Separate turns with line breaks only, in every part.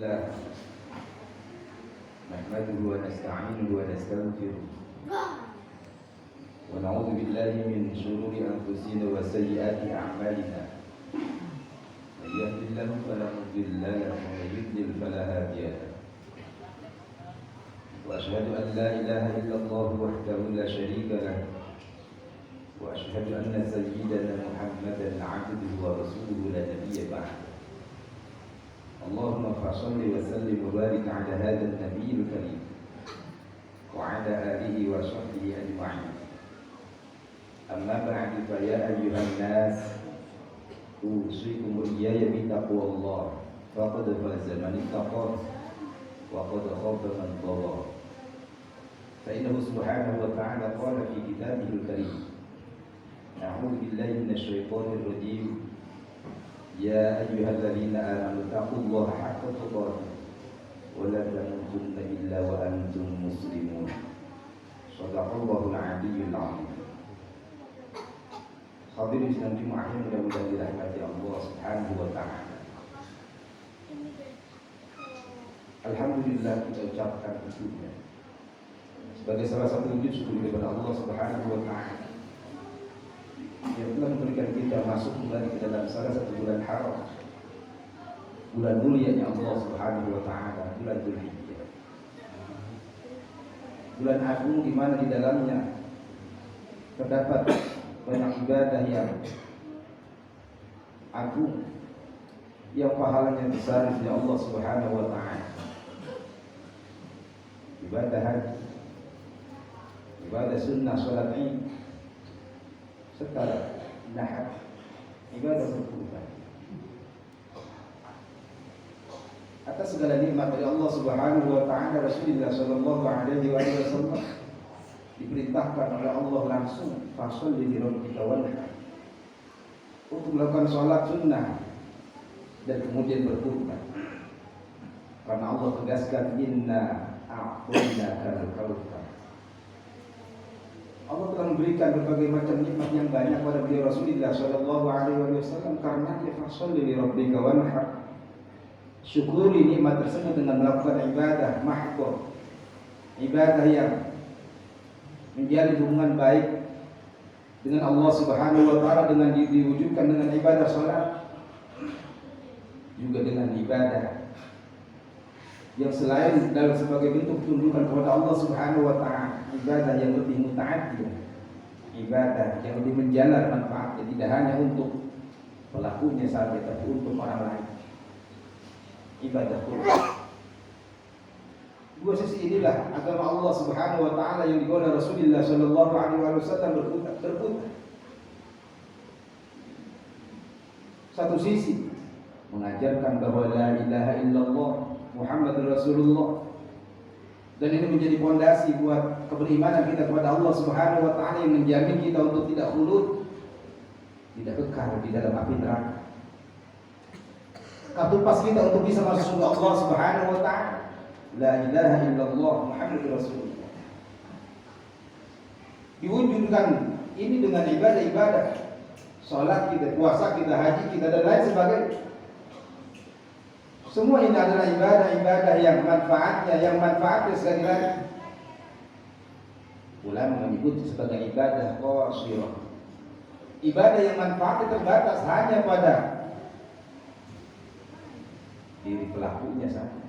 لله نحمده ونستعينه ونستغفره ونعوذ بالله من شرور أنفسنا وسيئات أعمالنا من يهد الله فلا مضل له ومن يضلل فلا هادي له وأشهد أن لا إله إلا الله وحده لا شريك له وأشهد أن سيدنا محمدا عبده ورسوله لا نبي بعده اللهم صل وسلم وبارك على هذا النبي الكريم وعلى آله وصحبه أجمعين أما بعد فيا أيها الناس أوصيكم وإياي بتقوى الله فقد فاز من اتقى وقد خاب من طغى فإنه سبحانه وتعالى قال في كتابه الكريم أعوذ بالله من الشيطان الرجيم يا أيها الذين آمنوا اتقوا الله حق تقاته ولا تموتن إلا وأنتم مسلمون صدق الله العلي العظيم. Hadirin dan jemaah yang mudah-mudahan dirahmati Allah Subhanahu wa taala. Alhamdulillah kita ucapkan syukur sebagai salah satu wujud syukur kepada Allah Subhanahu wa taala yang telah memberikan kita masuk kembali ke dalam salah satu bulan haram, bulan mulianya Allah Subhanahu wa taala, bulan Dzulhijjah. Bulan agung di mana di dalamnya terdapat banyak ibadah yang agung, yang pahalanya besar di Allah Subhanahu wa taala. Ibadah haji, ibadah sunnah salat Id, serta nahar, ibadah berkurban. Atas segala nikmat dari Allah Subhanahu wa taala, Rasulullah sallallahu alaihi wasallam diperintahkan oleh Allah langsung fasholli li rabbika wanhar, untuk melakukan sholat sunnah dan kemudian berkurban. Karena Allah tegaskan inna a'tainakal kautsar. Allah telah memberikan berbagai macam nikmat yang banyak kepada beliau Rasulullah sallallahu alaihi wasallam, karena dia fasholli li rabbika wanhar. Syukuri nikmat tersebut dengan melakukan ibadah mahdhah, ibadah yang menjalin hubungan baik dengan Allah Subhanahu wa taala, dengan diwujudkan dengan ibadah salat, juga dengan ibadah yang selain dalam sebagai bentuk tundukan kepada Allah Subhanahu wa taala, ibadah yang lebih muta'addiyah, ibadah yang lebih menjalar manfaatnya tidak hanya untuk pelakunya saja tapi untuk orang lain. Ibadah Quran. Dua sisi inilah agama Allah Subhanahu wa taala yang dibawa oleh Rasulullah sallallahu alaihi wasallam berputar. Satu sisi mengajarkan bahwa la ilaha illallah Muhammadur Rasulullah, dan ini menjadi fondasi buat keberimanan kita kepada Allah Subhanahu wa taala yang menjamin kita untuk tidak khulud, tidak kekal di dalam api neraka. Kartu pas kita untuk bisa masuk surga Allah Subhanahu wa taala, la ilaha illallah Muhammadur Rasulullah. Diwujudkan ini dengan ibadah-ibadah, salat kita, puasa kita, haji kita, dan lain sebagainya. Semua ini adalah ibadah-ibadah yang manfaatnya sekali lagi ulama menyebut sebagai ibadah qasirah. Ibadah yang manfaatnya terbatas hanya pada diri pelakunya saja.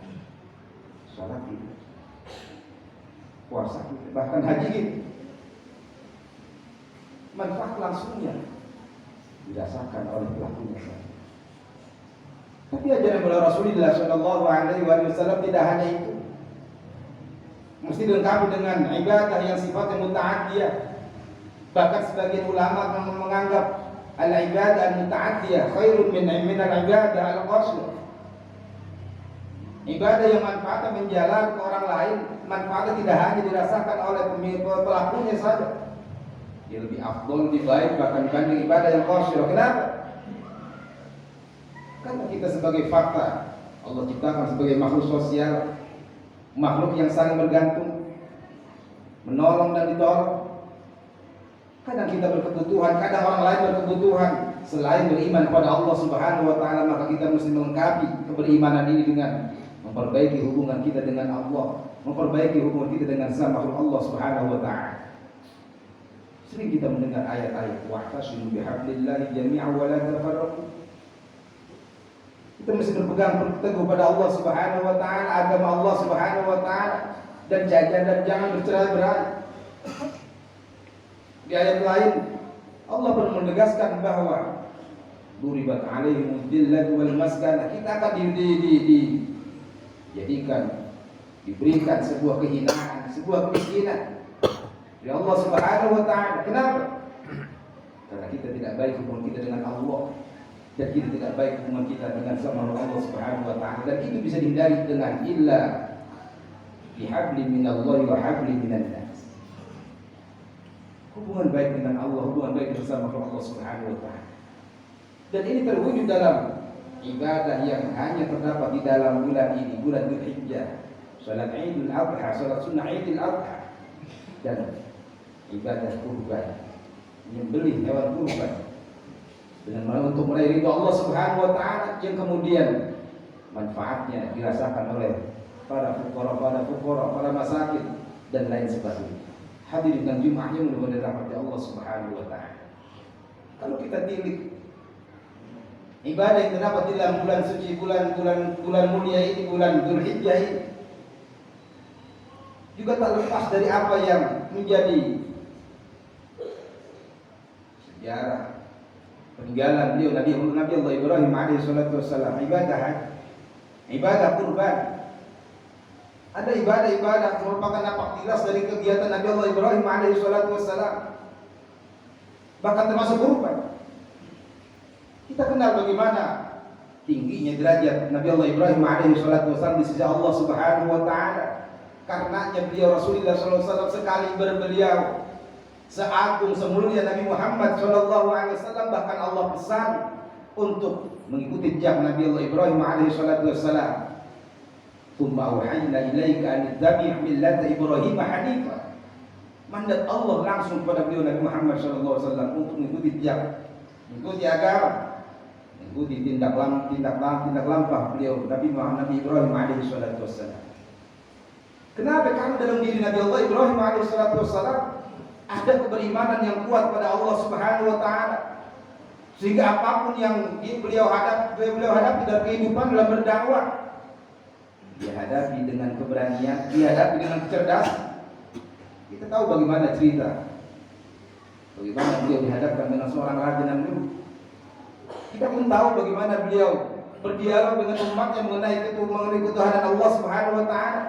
Salat kita, puasa kita, bahkan haji kita, manfaat langsungnya dirasakan oleh pelakunya saja. Tapi ajaran Rasulullah sallallahu alaihi wasallam tidak hanya itu, mesti dilengkapi dengan ibadah yang sifatnya muta'addiyah. Bahkan sebagian ulama menganggap al-ibadah al-muta'addiyah khairun min al-ibadah al-qasirah. Ibadah yang manfaatnya menjalar ke orang lain, manfaatnya tidak hanya dirasakan oleh pelakunya saja, dia lebih afdol, lebih baik bahkan dibanding ibadah yang qasirah. Kenapa? Karena kita sebagai fakta Allah ciptakan sebagai makhluk sosial, makhluk yang saling bergantung, menolong dan ditolong. Kadang kita berkebutuhan, kadang orang lain berkebutuhan. Selain beriman kepada Allah Subhanahu wa taala, maka kita mesti melengkapi keberimanan ini dengan memperbaiki hubungan kita dengan Allah, memperbaiki hubungan kita dengan sama Allah Subhanahu wa taala. Sering kita mendengar ayat-ayat wa'tasimu bihablillahi jami'an wa la tafarraqu. Kita mesti berpegang teguh pada Allah Subhanahu wa taala, agama Allah Subhanahu wa taala, dan jangan bercerai-berai. Di ayat lain Allah pun menegaskan bahwa duribat alaihimud dillatu wal maskanah, kita akan diberikan sebuah kehinaan, sebuah kemiskinan dari Allah Subhanahu wa taala. Kenapa? Karena kita tidak baik hubungan kita dengan Allah, dan kita tidak baik hubungan kita dengan sama Allah Subhanahu wa taala, dan itu bisa dihindari dengan illa bihabli minallahi wa habli minan nas. Hubungan baik dengan Allah, hubungan baik bersama Allah Subhanahu wa taala. Dan ini terwujud dalam ibadah yang hanya terdapat di dalam bulan ini, bulan Dzulhijjah. Salat Idul Adha, salat sunnah Idul Adha, dan ibadah kurban, menyembelih hewan kurban dengan untuk meraih ridha Allah Subhanahu wa taala, yang kemudian manfaatnya dirasakan oleh para fuqara, para masakin dan lain sebagainya. Hadirin dan Jumat yang mudah-mudahan dirahmati Allah Subhanahu wa taala. Kalau kita tilik ibadah yang terdapat di dalam bulan suci, bulan mulia ini, bulan Dzulhijjah ini, juga tak lepas dari apa yang menjadi sejarah peninggalan beliau Nabi Allah Ibrahim alaihi salatu wassalam, ibadah kurban. Ada ibadah merupakan napak tilas dari kegiatan Nabi Allah Ibrahim alaihi salatu wassalam, bahkan termasuk kurban. Kita kenal bagaimana tingginya derajat Nabi Allah Ibrahim alaihi salatu wassalam di sisi Allah Subhanahu wa taala. Karenanya beliau Rasulullah sallallahu alaihi wasallam sekali berbeliau seagung semulia Nabi Muhammad sallallahu alaihi wasallam, bahkan Allah pesan untuk mengikuti jejak Nabi Allah Ibrahim alaihi salatu wassalam. Tsumma auhayna ilaika an tattabi' millata Ibrahim hanifa. Mandat Allah langsung kepada beliau Nabi Muhammad sallallahu alaihi wasallam untuk mengikuti jejak, mengikuti agama, mengikuti tindak lampah beliau Nabi Ibrahim alaihi salatu wassalam. Kenapa? Karena dalam diri Nabi Allah Ibrahim alaihi salatu wassalam ada keberimanan yang kuat pada Allah Subhanahu wa taala, sehingga apapun yang beliau hadapi dalam kehidupan, dalam berdakwah, dia hadapi dengan keberanian, dia hadapi dengan kecerdasan. Kita tahu bagaimana cerita, bagaimana beliau dihadapkan dengan seorang raja Namrud. Kita pun tahu bagaimana beliau berdialog dengan umatnya mengenai ketuhanan Allah Subhanahu wa taala,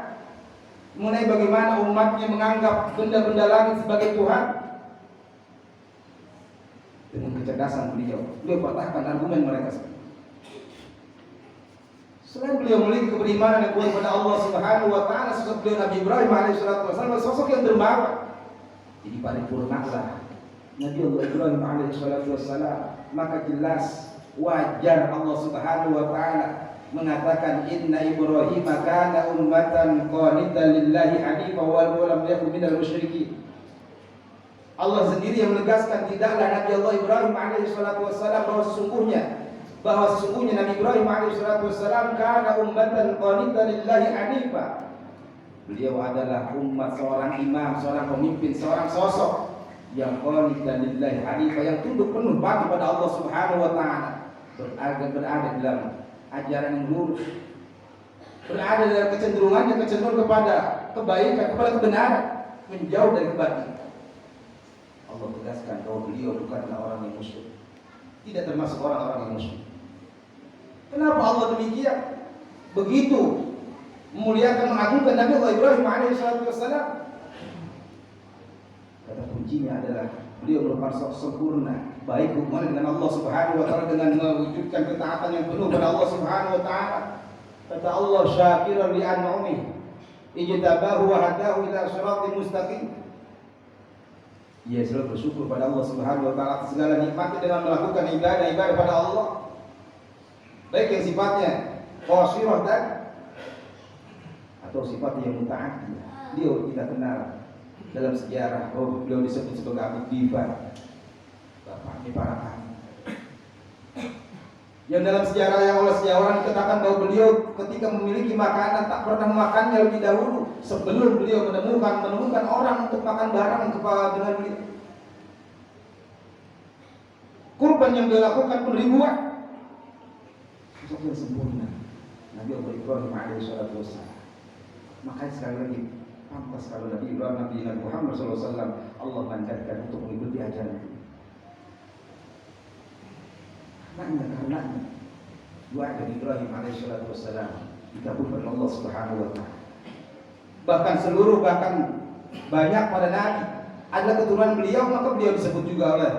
mengenai bagaimana umatnya menganggap benda-benda langit sebagai Tuhan. Dengan kecerdasan beliau patahkan argumen mereka. Selain beliau memiliki keberimanan yang kuat pada Allah Subhanahu wa taala, sosok beliau Nabi Ibrahim alaihi salatu wasallam sosok yang dermawan. Jadi paripurnalah Nabi Allah Ibrahim alaihi salatu wasallam, maka jelas wajar Allah Subhanahu wa taala mengatakan inna Ibrahim kana ummatan qanitan lillahi hanifa wa lam yakun minal musyrikin. Allah sendiri yang menegaskan tidaklah Nabi Allah Ibrahim alaihi salatu wasallam bahwa sesungguhnya Nabi Ibrahim alaihi salatu wasallam kana ummatan qanitan lillahi hanifa. Beliau adalah umat, seorang imam, seorang pemimpin, seorang sosok yang qanitan lillahi hanifa, yang tunduk penuh patuh pada Allah Subhanahu wa taala, berada dalam ajaran yang lurus, berada dalam kecenderungan kepada kebaikan, kepada kebenaran, menjauh dari kebatilan. Allah tegaskan bahwa beliau bukanlah orang yang musyrik, tidak termasuk orang-orang yang musyrik. Kenapa Allah demikian? Begitu memuliakan, mengagungkan Nabi Allah Ibrahim alaihi salatu wassalam. Kata kuncinya adalah beliau merupakan sosok sempurna, baik hubungan dengan Allah Subhanahu wa taala dengan mewujudkan ketaatan yang penuh pada Allah Subhanahu wa taala. Kata Allah, syakiran li an'ami ijtabahu wa hadahu ila shiratin mustaqim. Ia selalu bersyukur pada Allah Subhanahu wa taala atas segala nikmatnya dengan melakukan ibadah pada Allah, baik yang sifatnya qasirah dan atau sifatnya yang muta'addi. Beliau kita kenal dalam sejarah, beliau disebut sebagai Abu Diva, bapaknya para kami, Yang dalam sejarah yang oleh sejarawan dikatakan bahwa beliau ketika memiliki makanan tak pernah memakannya lebih dahulu sebelum beliau menemukan orang untuk makan barang dengan beliau. Kurban yang beliau lakukan pun ribuan. Sosok yang sempurna Nabi Allah Ibrahim alaihissalatu wassalam. Makanya sekali lagi pantas kalau Nabi Ibrahim, Nabi Muhammad SAW Allah mandatkan untuk mengikuti ajaran itu. Karena doa Nabi Ibrahim alaihissalatu wassalam dikabulkan Allah Subhanahu wa taala. Bahkan banyak pada nabi adalah keturunan beliau, maka beliau disebut juga oleh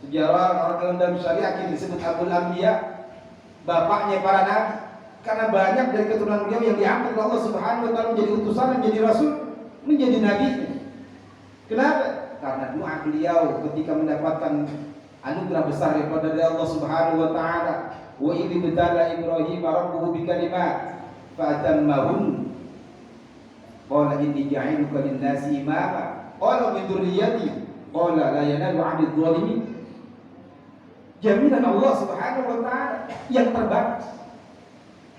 sejarah orang dalam syariat yang disebut Abul Anbiya, bapaknya para nabi. Karena banyak dari keturunan beliau yang diangkat oleh Allah Subhanahu wa taala menjadi utusan, menjadi rasul, menjadi nabi. Kenapa? Karena doa beliau ketika mendapatkan anugerah besar daripada Allah Subhanahu wa taala. Wa idh ibtala Ibrahim rabbuhu bikalimat fa atammahun. Qala inni ja'iluka lin-nasi imama. Qala min dzurriyyati. Qala la yanalu 'ahdi adh-dhalimin. Jaminan Allah Subhanahu wa taala yang terbaik.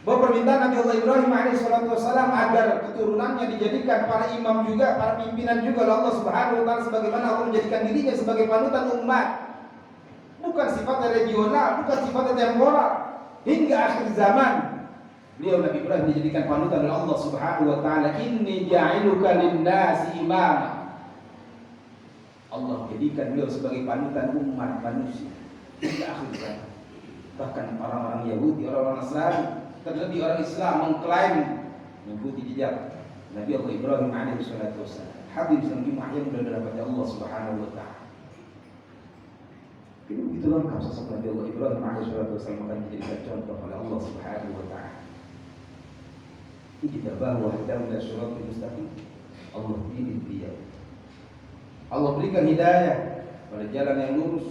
Bahwa permintaan Nabi Allah Ibrahim alaihissalatu wassalam agar keturunannya dijadikan para imam juga, para pimpinan juga oleh Allah Subhanahu wa taala, sebagaimana Allah menjadikan dirinya sebagai panutan umat. Bukan sifatnya regional, bukan sifatnya temporal. Hingga akhir zaman beliau Nabi Ibrahim dijadikan panutan oleh Allah Subhanahu wa taala. Inni ja'iluka lin-nasi imama. Allah menjadikan beliau sebagai panutan umat manusia hingga akhir zaman. Bahkan orang-orang Yahudi, orang-orang Nasrani, terlebih orang Islam mengklaim mengikuti jejak Nabi Allah Ibrahim alaihissalatu wassalam. Hadis yang dimahya mudah daripada Allah Subhanahu wa taala. Itu lengkap sosok Nabi Allah Ibrahim alaihissalatu wassalam akan dijadikan contoh oleh Allah Subhanahu wa taala. Kita bahwa dalam suratul mustaqim Allah pilih dia. Allah berikan hidayah pada jalan yang lurus.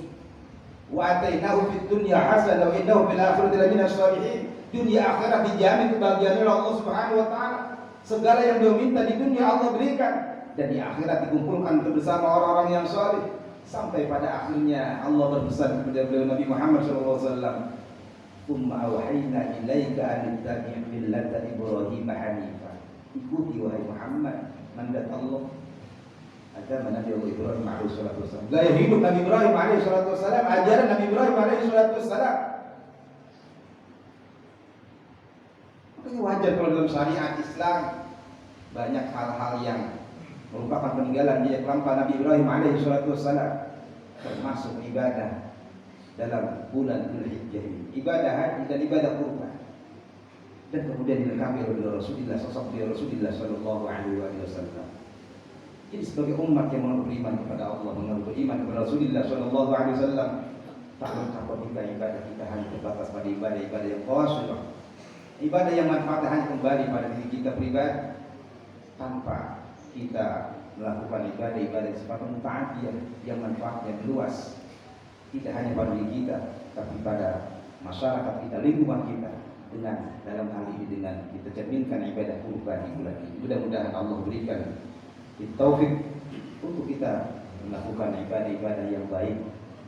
Wa atainahu fid dunya hasanah wa innahu fil akhirati lamina shalihin. Dunia akhirat dijamin kebahagiaan oleh Allah Subhanahu wa taala. Segala yang dia minta di dunia Allah berikan, dan di akhirat dikumpulkan bersama orang-orang yang saleh. Sampai pada akhirnya Allah berpesan kepada beliau Nabi Muhammad SAW, "Tsumma awhayna ilaika an tattabi' millata Ibrahim hanifa." Ikuti wahai Muhammad mandat Allah, agama Nabi Allah Ibrahim alaihissalatu wassalam. Gaya hidup Nabi Ibrahim alaihissalatu wassalam, ajaran Nabi Ibrahim alaihissalatu wassalam. Makanya wajar kalau dalam syariat Islam banyak hal-hal yang merupakan peninggalan jejak lampah Nabi Ibrahim alaihissalatu wassalam, termasuk ibadah dalam bulan Dzulhijjah ini, ibadah haji dan ibadah kurban, dan kemudian dilengkapi oleh Rasulullah, sosok Rasulullah sallallahu alaihi wasallam. Jadi sebagai umat yang mengaku beriman kepada Allah, mengaku beriman kepada Rasulullah sallallahu alaihi wasallam, tak lengkap jika ibadah kita hanya terbatas pada ibadah yang khusus, ibadah yang manfaatnya hanya kembali pada diri kita pribadi, tanpa kita melakukan ibadah yang sifatnya muta'addiyah, yang manfaatnya luas, tidak hanya pada diri kita, tapi pada masyarakat kita, lingkungan kita. Dengan dalam hal ini dengan kita cerminkan ibadah kurban di bulan ini. Mudah-mudahan Allah berikan taufik untuk kita melakukan ibadah-ibadah yang baik,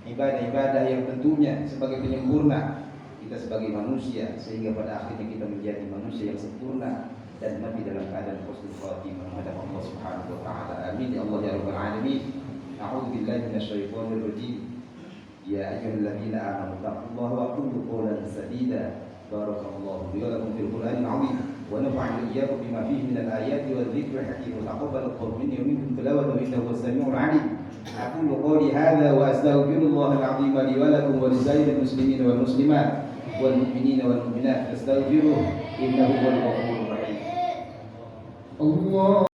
ibadah-ibadah yang tentunya sebagai penyempurna kita sebagai manusia, sehingga pada akhirnya kita menjadi manusia yang sempurna dan mati dalam keadaan husnul khatimah menghadap Allah Subhanahu wa taala. Amin ya Allah ya rabbal alamin. A'udzu billahi minasyaitonir rajim. Ya ayyuhalladzina amanu taqullaha wa qulu qawlan sadida. Barakallahu li wa lakum fil Qur'anil 'azim wa nafa'ani iyyakum bima fihi minal ayati wadh-dhikril hakim. Taqabbalallahu minni wa minkum tilawatahu innahu was-sami'ul 'alim. Aqulu qawli hadha wa astaghfirullahal 'azim li wa lakum wa lisa'iril muslimin wal muslimat wal mu'minina wal mu'minat. Fastaghfiruhu innahu huwal ghafurur rahim. Allah